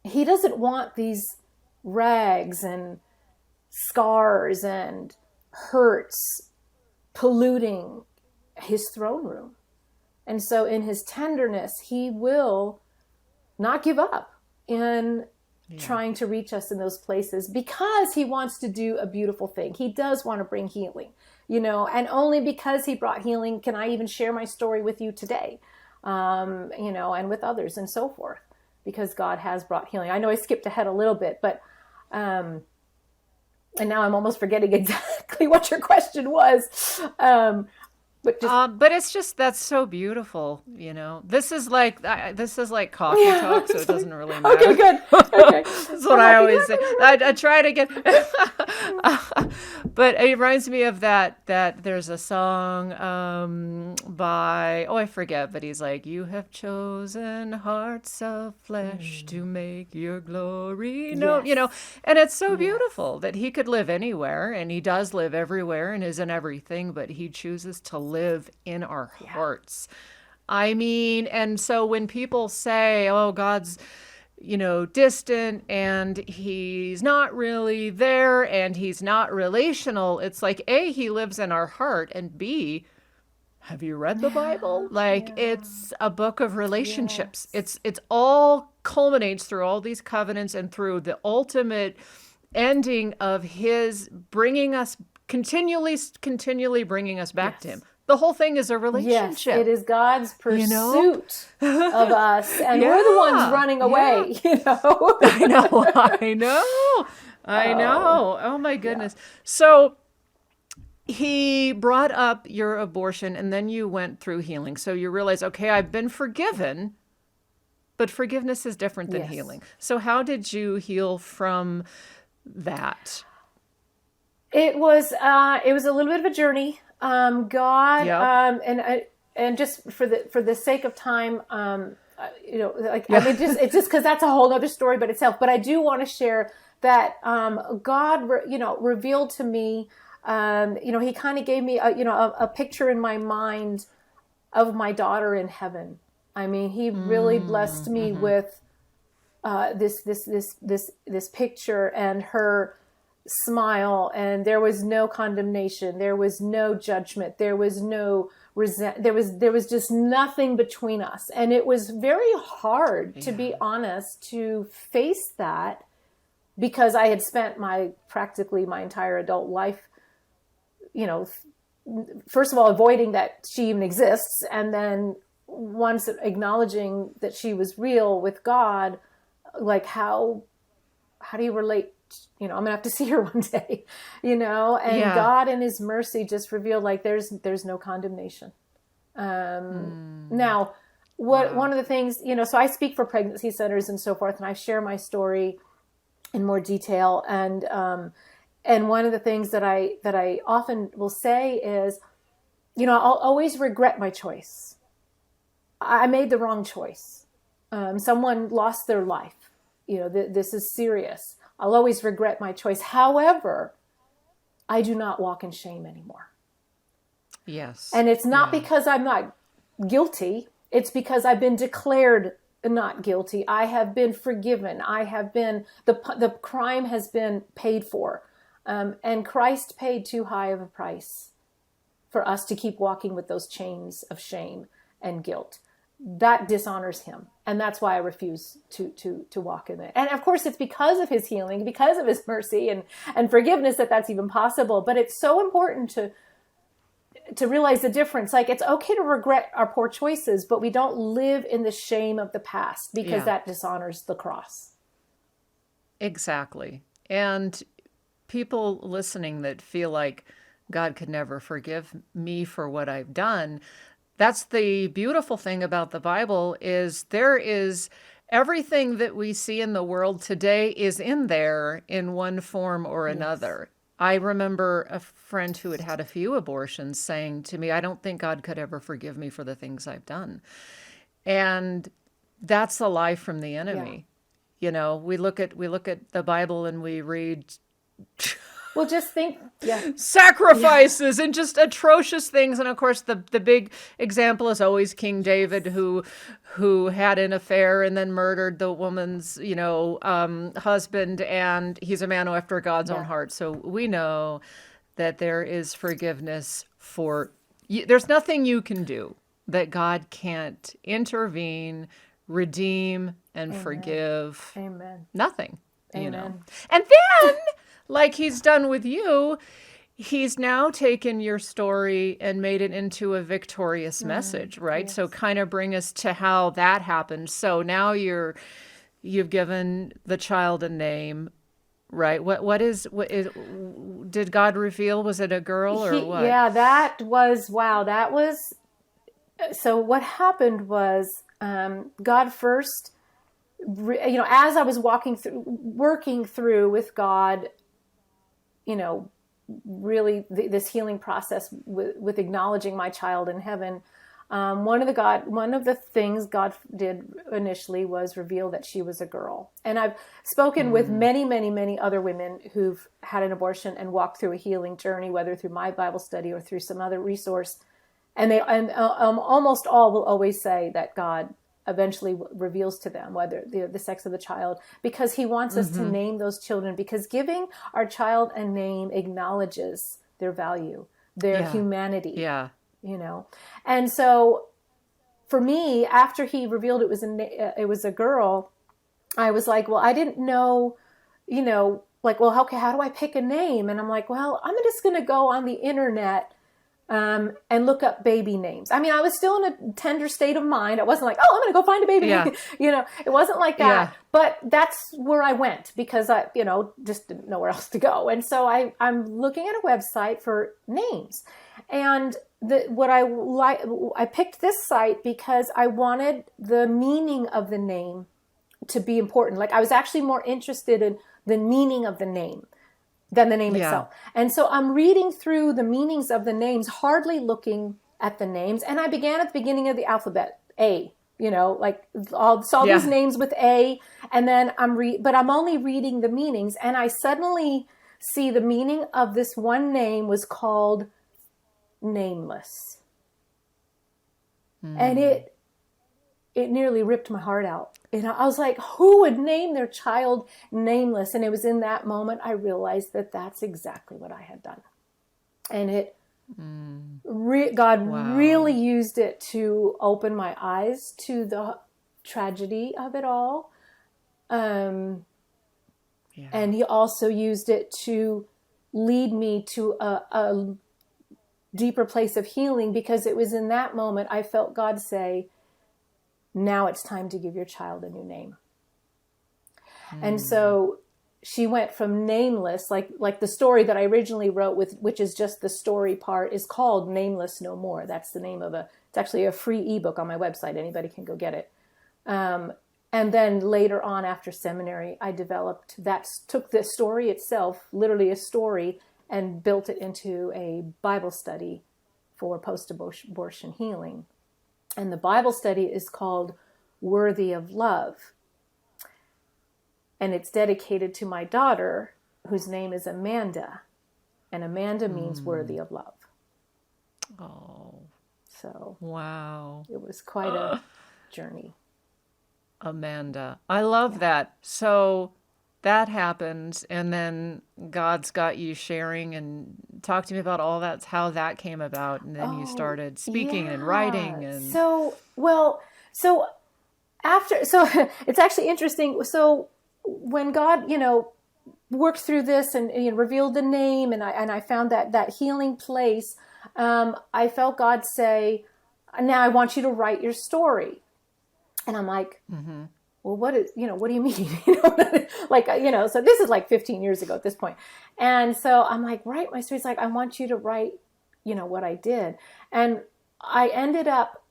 He doesn't want these rags and scars and hurts polluting his throne room. And so in his tenderness, he will not give up in trying to reach us in those places, because he wants to do a beautiful thing. He does want to bring healing, and only because he brought healing can I even share my story with you today, and with others and so forth, because God has brought healing. I know I skipped ahead a little bit, but, and now I'm almost forgetting exactly what your question was. But it's just, that's so beautiful, This is like coffee talk, so it doesn't really matter. Okay, good. Okay. That's what I always say. I try to get, but it reminds me of that there's a song by, I forget, but he's like, you have chosen hearts of flesh to make your glory known, and it's so beautiful that he could live anywhere, and he does live everywhere and is in everything, but he chooses to live in our hearts. I mean, and so when people say, oh, God's, distant and he's not really there and he's not relational, it's like, A, he lives in our heart, and B, have you read the Bible? It's a book of relationships. It's all culminates through all these covenants and through the ultimate ending of his bringing us, continually bringing us back to him. The whole thing is a relationship. Yes, it is God's pursuit of us, and we're the ones running away, I know. Oh my goodness. Yeah. So he brought up your abortion, and then you went through healing. So you realize, okay, I've been forgiven, but forgiveness is different than healing. So how did you heal from that? It was a little bit of a journey. God, and just for the sake of time, it's just because that's a whole other story by itself. But I do want to share that, God, revealed to me, he kind of gave me a picture in my mind of my daughter in heaven. I mean, he really blessed me with, this picture and her smile, and there was no condemnation, there was no judgment, there was no there was just nothing between us, and it was very hard, to be honest, to face that, because I had spent practically my entire adult life, first of all avoiding that she even exists, and then once acknowledging that she was real with God, like how do you relate? I'm gonna have to see her one day, and God in his mercy just revealed, there's no condemnation. Now, one of the things, so I speak for pregnancy centers and so forth, and I share my story in more detail. And one of the things that I often will say is, I'll always regret my choice. I made the wrong choice. Someone lost their life. This is serious. I'll always regret my choice. However, I do not walk in shame anymore. Yes. And it's not because I'm not guilty. It's because I've been declared not guilty. I have been forgiven. I have been, the crime has been paid for. And Christ paid too high of a price for us to keep walking with those chains of shame and guilt. That dishonors him. And that's why I refuse to walk in it. And of course, it's because of his healing, because of his mercy and forgiveness that's even possible. But it's so important to realize the difference. It's okay to regret our poor choices, but we don't live in the shame of the past, because that dishonors the cross. Exactly. And people listening that feel like God could never forgive me for what I've done, that's the beautiful thing about the Bible, is there is everything that we see in the world today is in there in one form or another. I remember a friend who had had a few abortions saying to me, I don't think God could ever forgive me for the things I've done. And that's a lie from the enemy. You know, we look at the Bible and we read well, just think, sacrifices and just atrocious things. And of course, the big example is always King David, who had an affair and then murdered the woman's, husband. And he's a man after God's own heart. So we know that there is forgiveness for you. There's nothing you can do that God can't intervene, redeem, and forgive. Amen. Nothing. Amen. You know. And then, like he's done with you, he's now taken your story and made it into a victorious message, right? Yes. So kind of bring us to how that happened. So now you've given the child a name, right? What is did God reveal? Was it a girl or what? Yeah, that was so what happened was God first, as I was working through with God, really this healing process with acknowledging my child in heaven. One of the things God did initially was reveal that she was a girl. And I've spoken with many, many, many other women who've had an abortion and walked through a healing journey, whether through my Bible study or through some other resource. And almost all will always say that God eventually reveals to them whether the sex of the child, because he wants us to name those children, because giving our child a name acknowledges their value, their humanity. Yeah. And so for me, after he revealed it was a girl, I was like, well, I didn't know, well, okay, how do I pick a name? And I'm like, well, I'm just going to go on the internet and look up baby names. I mean, I was still in a tender state of mind. I wasn't like, oh, I'm going to go find a baby name. It wasn't like that. Yeah. But that's where I went because I, just didn't know where else to go. And so I'm looking at a website for names. And I picked this site because I wanted the meaning of the name to be important. Like I was actually more interested in the meaning of the name than the name itself. And so I'm reading through the meanings of the names, hardly looking at the names. And I began at the beginning of the alphabet, A, saw these names with A, and then but I'm only reading the meanings. And I suddenly see the meaning of this one name was called nameless. And it nearly ripped my heart out. I was like, who would name their child nameless? And it was in that moment I realized that that's exactly what I had done. And God really used it to open my eyes to the tragedy of it all. And he also used it to lead me to a deeper place of healing, because it was in that moment I felt God say, now it's time to give your child a new name. And so she went from nameless, like the story that I originally wrote which is just the story part, is called Nameless No More. That's the name of it's actually a free ebook on my website. Anybody can go get it. And then later on after seminary, I took the story itself, literally a story, and built it into a Bible study for post-abortion healing. And the Bible study is called Worthy of Love. And it's dedicated to my daughter, whose name is Amanda. And Amanda means worthy of love. Oh. So. Wow. It was quite a journey. Amanda. I love that. So that happened, and then God's got you sharing, and talk to me about all that, how that came about, and then you started speaking and writing. And so it's actually interesting. So when God, worked through this and revealed the name, and I found that healing place, I felt God say, now I want you to write your story. And I'm like, well, what do you mean? So this is like 15 years ago at this point. And so I'm like, write my story. It's like, I want you to write, what I did. And I ended up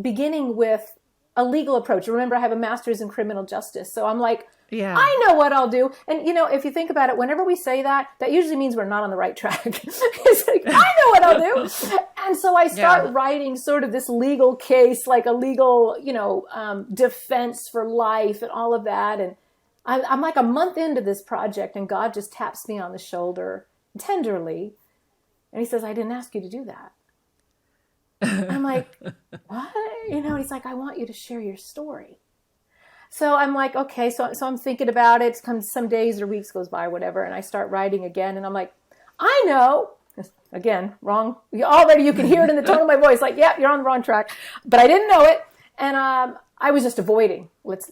beginning with a legal approach. Remember, I have a master's in criminal justice. So I'm like, Yeah. I know what I'll do. And, if you think about it, whenever we say that, that usually means we're not on the right track. It's like, I know what I'll do. And so I start writing sort of this legal case, like a legal, defense for life and all of that. And I'm like a month into this project, and God just taps me on the shoulder tenderly. And he says, I didn't ask you to do that. I'm like, what? He's like, I want you to share your story. So I'm like, okay, so I'm thinking about it. Some days or weeks goes by, whatever, and I start writing again, and I'm like, I know. Again, wrong. Already you can hear it in the tone of my voice, like, yeah, you're on the wrong track. But I didn't know it, and I was just avoiding. Let's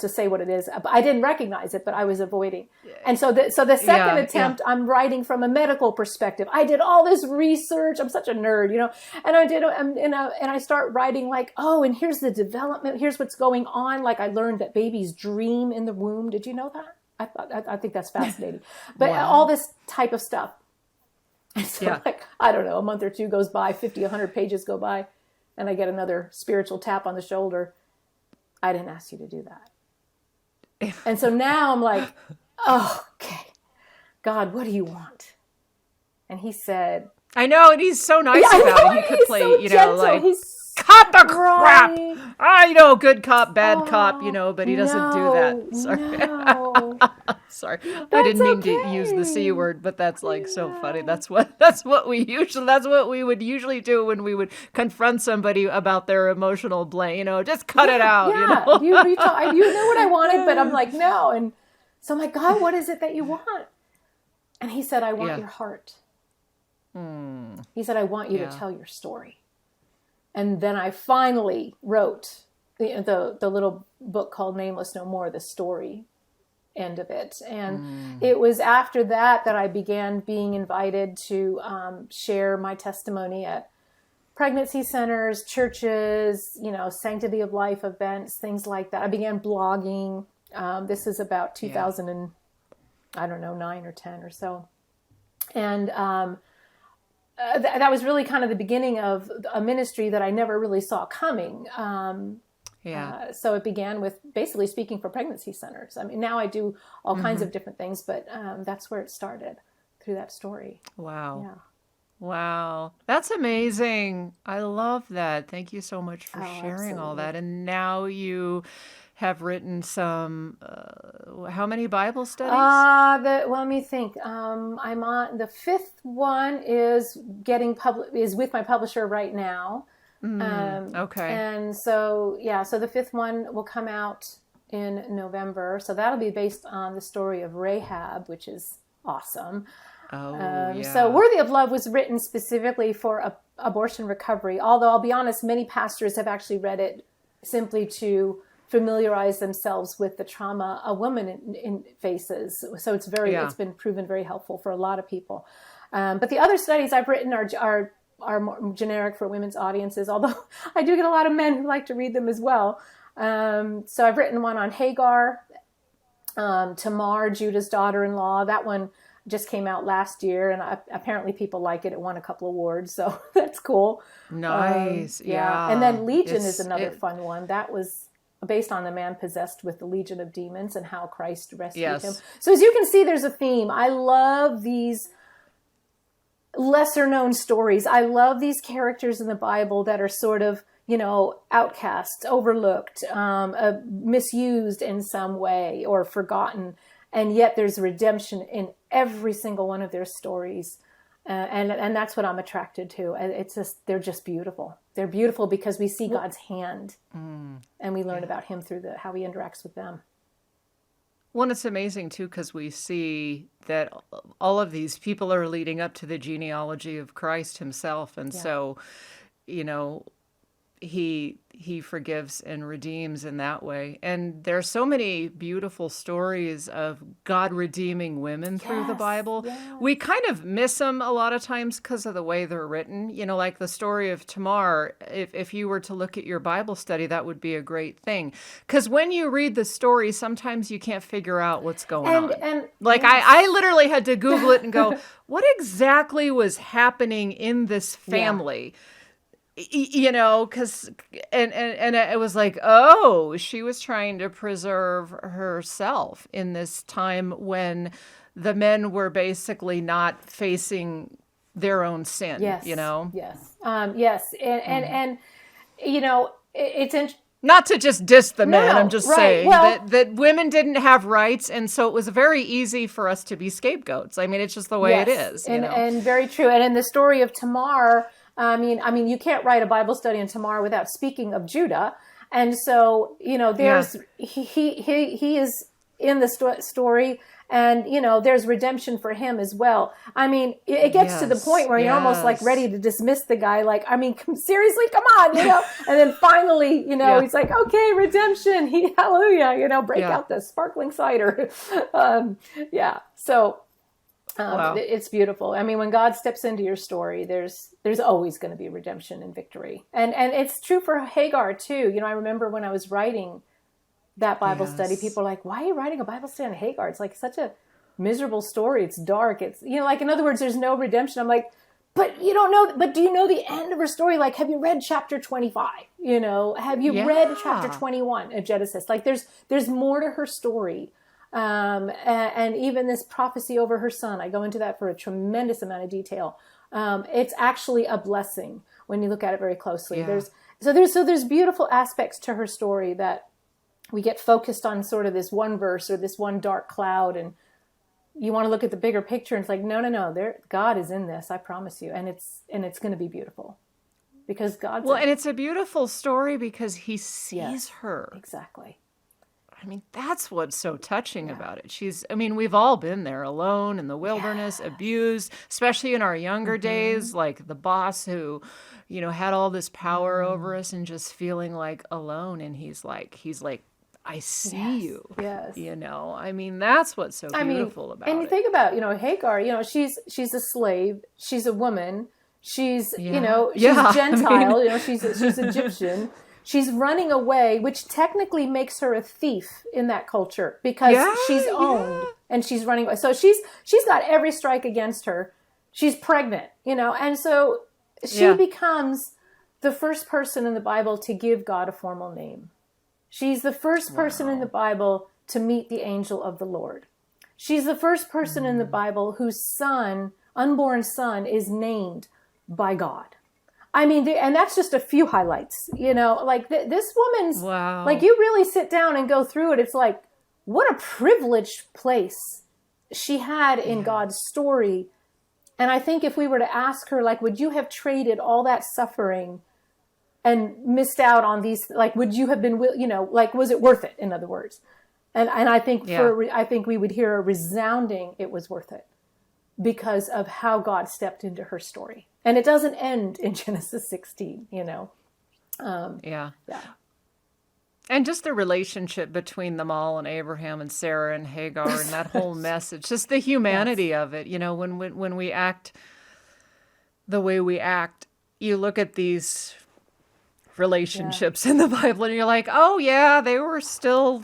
just say what it is. I didn't recognize it, but I was avoiding. And so the second attempt, I'm writing from a medical perspective. I did all this research. I'm such a nerd, and I did, and I start writing like, oh, and here's the development. Here's what's going on. Like I learned that babies dream in the womb. Did you know that? I think that's fascinating. But all this type of stuff. And so like, I don't know, a month or two goes by, 50, 100 pages go by, and I get another spiritual tap on the shoulder. I didn't ask you to do that. And so now I'm like, oh, okay, God, what do you want? And he said, I know, and he's so nice about it. He could play, so gentle. like, he's cut the crap. I know, good cop, bad cop, but he doesn't do that. Sorry. No. Sorry. I didn't mean to use the C word, but that's like so funny. That's what we would usually do when we would confront somebody about their emotional blame, just cut it out, You know what I wanted, but I'm like, no. And so I'm like, God, what is it that you want? And he said, I want your heart. He said, I want you to tell your story. And then I finally wrote the little book called Nameless No More, the story end of it. And it was after that I began being invited to share my testimony at pregnancy centers, churches, sanctity of life events, things like that. I began blogging. This is about 2009 or 10 or so. And that was really kind of the beginning of a ministry that I never really saw coming. So it began with basically speaking for pregnancy centers. I mean, now I do all kinds of different things, but that's where it started, through that story. Wow. Yeah. Wow. That's amazing. I love that. Thank you so much for sharing all that. And now you have written some, how many Bible studies? Let me think. I'm on, the fifth one is is with my publisher right now. Okay. And so, so the fifth one will come out in November. So that'll be based on the story of Rahab, which is awesome. So Worthy of Love was written specifically for abortion recovery. Although I'll be honest, many pastors have actually read it simply to familiarize themselves with the trauma a woman faces. So it's it's been proven very helpful for a lot of people. But the other studies I've written are more generic for women's audiences, although I do get a lot of men who like to read them as well. So I've written one on Hagar, Tamar, Judah's daughter-in-law. That one just came out last year, and apparently people like it. It won a couple awards, so that's cool. Nice. And then Legion is another fun one. That was based on the man possessed with the legion of demons and how Christ rescued him. So as you can see, there's a theme. I love these lesser known stories. I love these characters in the Bible that are sort of, outcast, overlooked, misused in some way or forgotten. And yet there's redemption in every single one of their stories. And that's what I'm attracted to. They're just beautiful. They're beautiful because we see God's hand and we learn about him through how he interacts with them. Well, it's amazing, too, because we see that all of these people are leading up to the genealogy of Christ himself. And so, he forgives and redeems in that way. And there are so many beautiful stories of God redeeming women through the Bible. Yeah. We kind of miss them a lot of times because of the way they're written. Like the story of Tamar, if you were to look at your Bible study, that would be a great thing. Because when you read the story, sometimes you can't figure out what's going on. And I literally had to Google it and go, what exactly was happening in this family? because and it was like, oh, she was trying to preserve herself in this time when the men were basically not facing their own sin. Yes. Yes. Yes. And it's interesting. Not to just diss the men, I'm just saying well, that women didn't have rights, and so it was very easy for us to be scapegoats. I mean, it's just the way it is. And very true. And in the story of Tamar, I mean, you can't write a Bible study on Tamar without speaking of Judah. And so, there's he is in the story, and there's redemption for him as well. I mean, it gets to the point where you're almost like ready to dismiss the guy, like, I mean, seriously, come on, and then finally, he's like, okay, redemption, hallelujah, break out the sparkling cider. So wow. It's beautiful. I mean, when God steps into your story, there's always going to be redemption and victory. And it's true for Hagar too. I remember when I was writing that Bible study, people are like, why are you writing a Bible study on Hagar? It's like such a miserable story. It's dark. It's, like, in other words, there's no redemption. I'm like, but you don't know, but do you know the end of her story? Like, have you read chapter 25? Have you read chapter 21 of Genesis? Like, there's more to her story. And even this prophecy over her son, I go into that for a tremendous amount of detail. It's actually a blessing when you look at it very closely. Yeah. There's beautiful aspects to her story that we get focused on sort of this one verse or this one dark cloud, and you want to look at the bigger picture, and it's like, no, God is in this, I promise you. And it's going to be beautiful because God's and it's a beautiful story because he sees her. Exactly. I mean, that's what's so touching about it. We've all been there, alone in the wilderness, abused, especially in our younger days, like the boss who, had all this power over us and just feeling like alone. And he's like, I see you. Yes. I mean, that's what's so beautiful about it. And you think about, Hagar, she's a slave. She's a woman. She's, she's Gentile. She's Egyptian. She's running away, which technically makes her a thief in that culture because she's owned and she's running away. So she's got every strike against her. She's pregnant, and so she becomes the first person in the Bible to give God a formal name. She's the first person in the Bible to meet the angel of the Lord. She's the first person in the Bible whose unborn son, is named by God. I mean, and that's just a few highlights, like this woman's, like, you really sit down and go through it. It's like, what a privileged place she had in God's story. And I think if we were to ask her, like, would you have traded all that suffering and missed out on these, like, would you have been, like, was it worth it? In other words. And I think I think we would hear a resounding, it was worth it because of how God stepped into her story. And it doesn't end in Genesis 16, And just the relationship between them all and Abraham and Sarah and Hagar and that whole message, just the humanity of it. When we act the way we act, you look at these relationships in the Bible and you're like, oh yeah, they were still,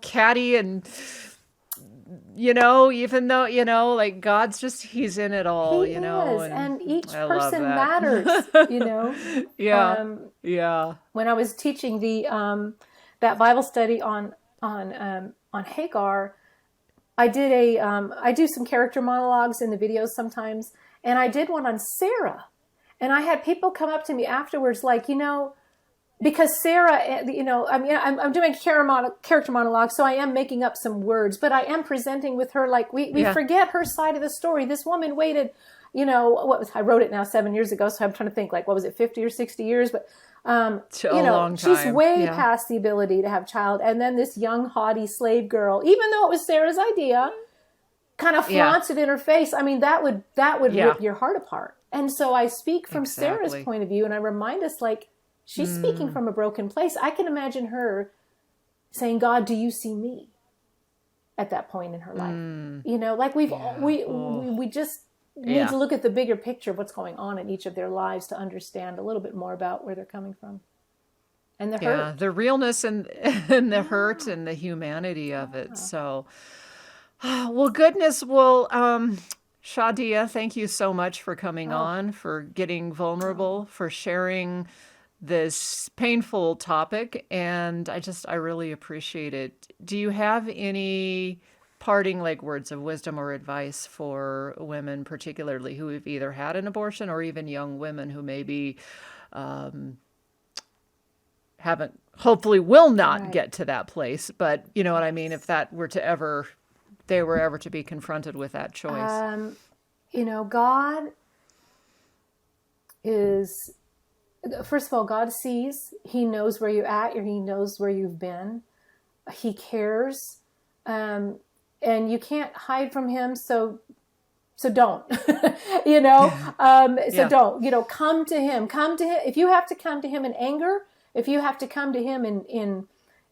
catty and, even though, like, God's just, he's in it all, he is, and each person matters, When I was teaching that Bible study on Hagar, I do some character monologues in the videos sometimes, and I did one on Sarah, and I had people come up to me afterwards like, because Sarah, I'm doing character monologue, so I am making up some words, but I am presenting with her like we forget her side of the story. This woman waited, I wrote it now 7 years ago, so I'm trying to think, like, what was it, 50 or 60 years? But long time. She's way past the ability to have child, and then this young haughty slave girl, even though it was Sarah's idea, kind of flaunts it in her face. I mean, that would rip your heart apart. And so I speak from Sarah's point of view, and I remind us, like, she's speaking from a broken place. I can imagine her saying, God, do you see me? At that point in her life. Like we just need to look at the bigger picture of what's going on in each of their lives to understand a little bit more about where they're coming from. And the hurt. The realness and the hurt and the humanity of it. So, well, goodness, Shadia, thank you so much for coming on, for getting vulnerable, for sharing this painful topic. And I really appreciate it. Do you have any parting words of wisdom or advice for women, particularly who have either had an abortion, or even young women who maybe haven't, hopefully will not get to that place, but you know what I mean, if that were to ever, they were ever to be confronted with that choice? God is, first of all, God sees, he knows where you're at, he knows where you've been, he cares, and you can't hide from him. So don't, don't, come to him, if you have to come to him in anger, if you have to come to him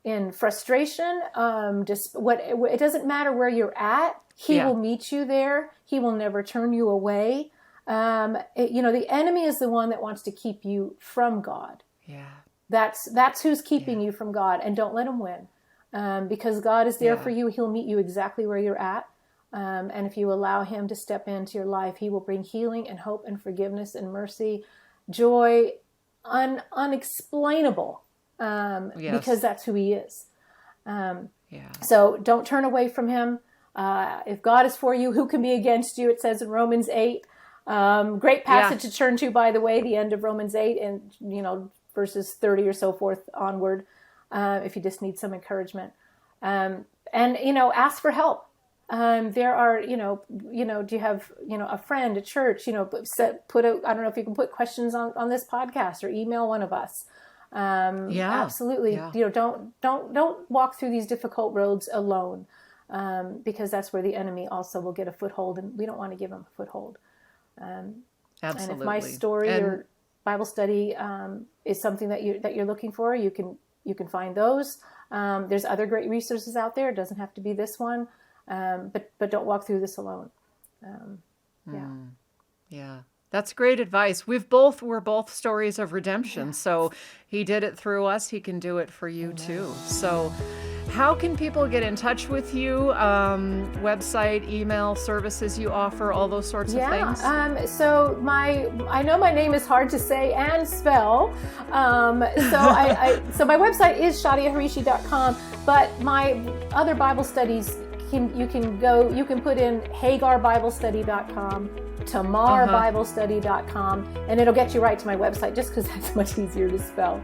in frustration, it doesn't matter where you're at. He will meet you there. He will never turn you away. The enemy is the one that wants to keep you from God. Yeah. That's who's keeping you from God, and don't let him win. Because God is there for you. He'll meet you exactly where you're at. And if you allow him to step into your life, he will bring healing and hope and forgiveness and mercy, joy, unexplainable, because that's who he is. So don't turn away from him. If God is for you, who can be against you? It says in Romans 8. Great passage to turn to, by the way, the end of Romans 8 and, verses 30 or so forth onward, if you just need some encouragement. And ask for help. There are, do you have, a friend, a church, I don't know if you can put questions on this podcast or email one of us. Absolutely. Yeah. Don't walk through these difficult roads alone, because that's where the enemy also will get a foothold, and we don't want to give him a foothold. Absolutely. And if my story or Bible study is something that you're looking for, you can find those. There's other great resources out there. It doesn't have to be this one, but don't walk through this alone. Yeah. That's great advice. We're both stories of redemption. So he did it through us. He can do it for you too. So how can people get in touch with you? Website, email, services you offer, all those sorts of things? So I know my name is hard to say and spell. So my website is shadiahrichi.com, but my other Bible studies, you can put in hagarbiblestudy.com, tamarbiblestudy.com, and it'll get you right to my website, just because that's much easier to spell.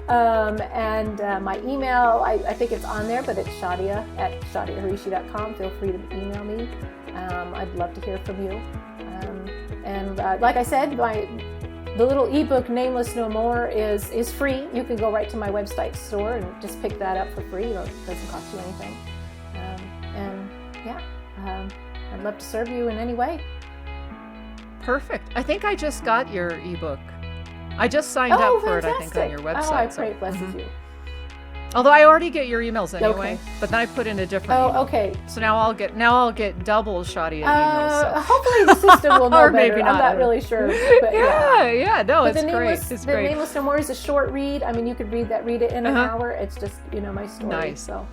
My email, I think it's on there, but it's shadia@shadiahrichi.com. Feel free to email me. I'd love to hear from you. Like I said, the little ebook Nameless No More is free. You can go right to my website store and just pick that up for free. It doesn't cost you anything. I'd love to serve you in any way. Perfect. I think I just got your ebook. I just signed up for it, I think, on your website. Oh, I pray it blesses you. Although I already get your emails anyway, but then I put in a different email. Okay. So now I'll get double Shadia emails. So. Hopefully the system will know or better. Maybe not. I'm not really sure. But no, but it's great. It's great. The Nameless No More is a short read. I mean, you could read it in an hour. It's just, my story. Nice. So,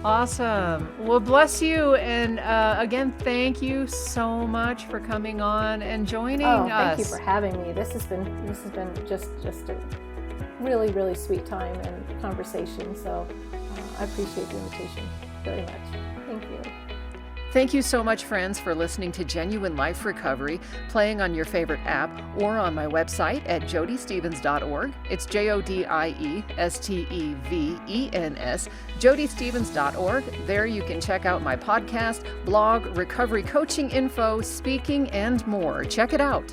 Awesome. Well, bless you. And again, thank you so much for coming on and joining us. Thank you for having me. This has been just a really, really sweet time and conversation. So I appreciate the invitation very much. Thank you. Thank you so much, friends, for listening to Genuine Life Recovery, playing on your favorite app or on my website at jodystevens.org. It's JODIESTEVENS, jodystevens.org. There you can check out my podcast, blog, recovery coaching info, speaking, and more. Check it out.